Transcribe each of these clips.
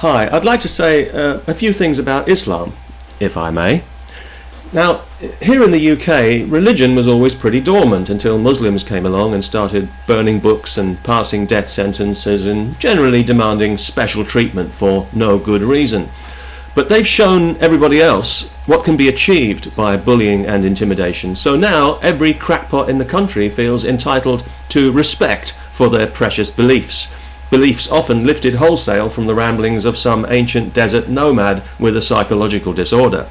Hi, I'd like to say a few things about Islam, if I may. Now, here in the UK, religion was always pretty dormant until Muslims came along and started burning books and passing death sentences and generally demanding special treatment for no good reason. But they've shown everybody else what can be achieved by bullying and intimidation. So now every crackpot in the country feels entitled to respect for their precious beliefs. Beliefs often lifted wholesale from the ramblings of some ancient desert nomad with a psychological disorder.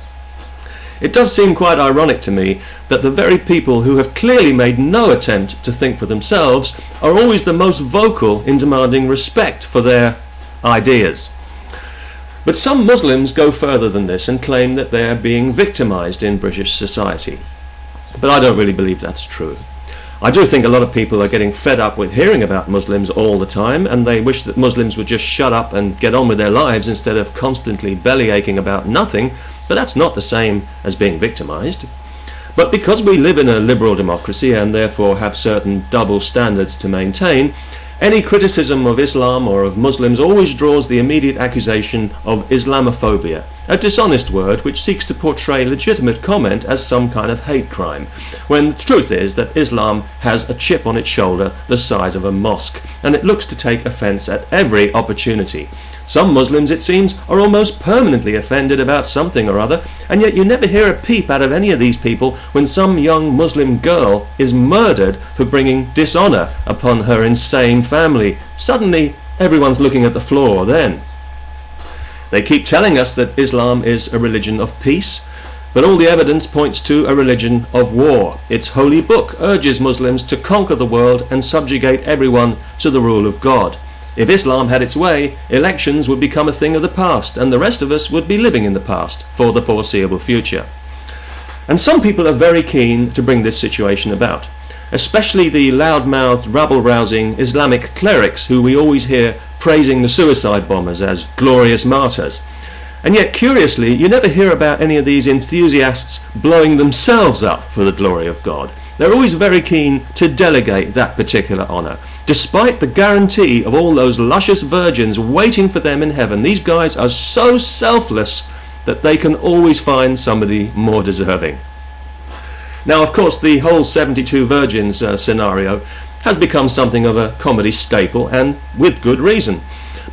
It does seem quite ironic to me that the very people who have clearly made no attempt to think for themselves are always the most vocal in demanding respect for their ideas. But some Muslims go further than this and claim that they are being victimized in British society. But I don't really believe that's true. I do think a lot of people are getting fed up with hearing about Muslims all the time, and they wish that Muslims would just shut up and get on with their lives instead of constantly bellyaching about nothing, but that's not the same as being victimized. But because we live in a liberal democracy and therefore have certain double standards to maintain, any criticism of Islam or of Muslims always draws the immediate accusation of Islamophobia, a dishonest word which seeks to portray legitimate comment as some kind of hate crime, when the truth is that Islam has a chip on its shoulder the size of a mosque, and it looks to take offence at every opportunity. Some Muslims, it seems, are almost permanently offended about something or other, and yet you never hear a peep out of any of these people when some young Muslim girl is murdered for bringing dishonour upon her insane family. Suddenly, everyone's looking at the floor then. They keep telling us that Islam is a religion of peace, but all the evidence points to a religion of war. Its holy book urges Muslims to conquer the world and subjugate everyone to the rule of God. If Islam had its way, elections would become a thing of the past, and the rest of us would be living in the past for the foreseeable future. And some people are very keen to bring this situation about, especially the loud-mouthed, rabble-rousing Islamic clerics who we always hear praising the suicide bombers as glorious martyrs. And yet, curiously, you never hear about any of these enthusiasts blowing themselves up for the glory of God. They're always very keen to delegate that particular honour. Despite the guarantee of all those luscious virgins waiting for them in heaven, these guys are so selfless that they can always find somebody more deserving. Now, of course, the whole 72 virgins scenario has become something of a comedy staple, and with good reason.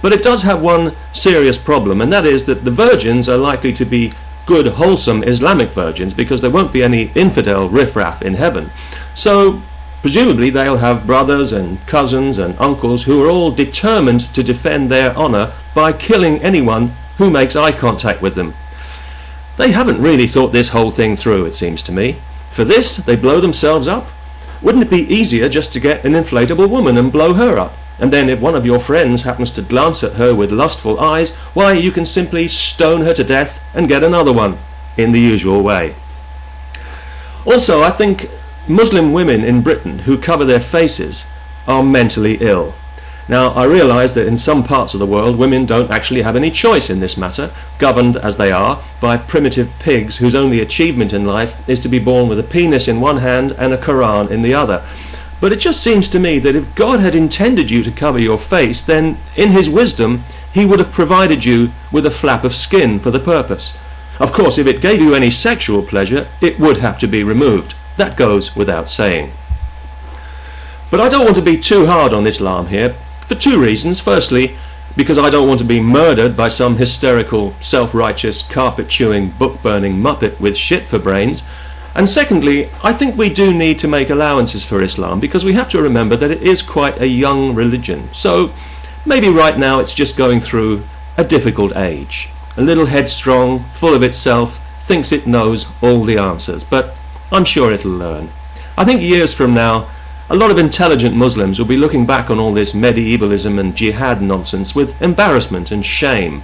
But it does have one serious problem, and that is that the virgins are likely to be good, wholesome Islamic virgins, because there won't be any infidel riffraff in heaven. So presumably they'll have brothers and cousins and uncles who are all determined to defend their honour by killing anyone who makes eye contact with them. They haven't really thought this whole thing through, it seems to me. For this, they blow themselves up. Wouldn't it be easier just to get an inflatable woman and blow her up? And then if one of your friends happens to glance at her with lustful eyes, why, you can simply stone her to death and get another one, in the usual way. Also, I think Muslim women in Britain who cover their faces are mentally ill. Now, I realise that in some parts of the world women don't actually have any choice in this matter, governed as they are by primitive pigs whose only achievement in life is to be born with a penis in one hand and a Quran in the other. But it just seems to me that if God had intended you to cover your face, then in his wisdom he would have provided you with a flap of skin for the purpose. Of course, if it gave you any sexual pleasure, it would have to be removed. That goes without saying. But I don't want to be too hard on Islam here, for two reasons. Firstly, because I don't want to be murdered by some hysterical, self-righteous, carpet-chewing, book-burning muppet with shit for brains. And secondly, I think we do need to make allowances for Islam, because we have to remember that it is quite a young religion. So maybe right now it's just going through a difficult age. A little headstrong, full of itself, thinks it knows all the answers, but I'm sure it'll learn. I think years from now, a lot of intelligent Muslims will be looking back on all this medievalism and jihad nonsense with embarrassment and shame,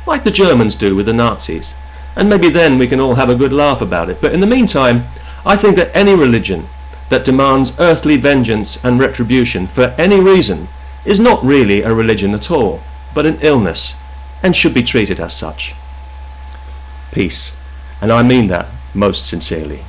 like the Germans do with the Nazis. And maybe then we can all have a good laugh about it. But in the meantime, I think that any religion that demands earthly vengeance and retribution for any reason is not really a religion at all, but an illness, and should be treated as such. Peace. And I mean that most sincerely.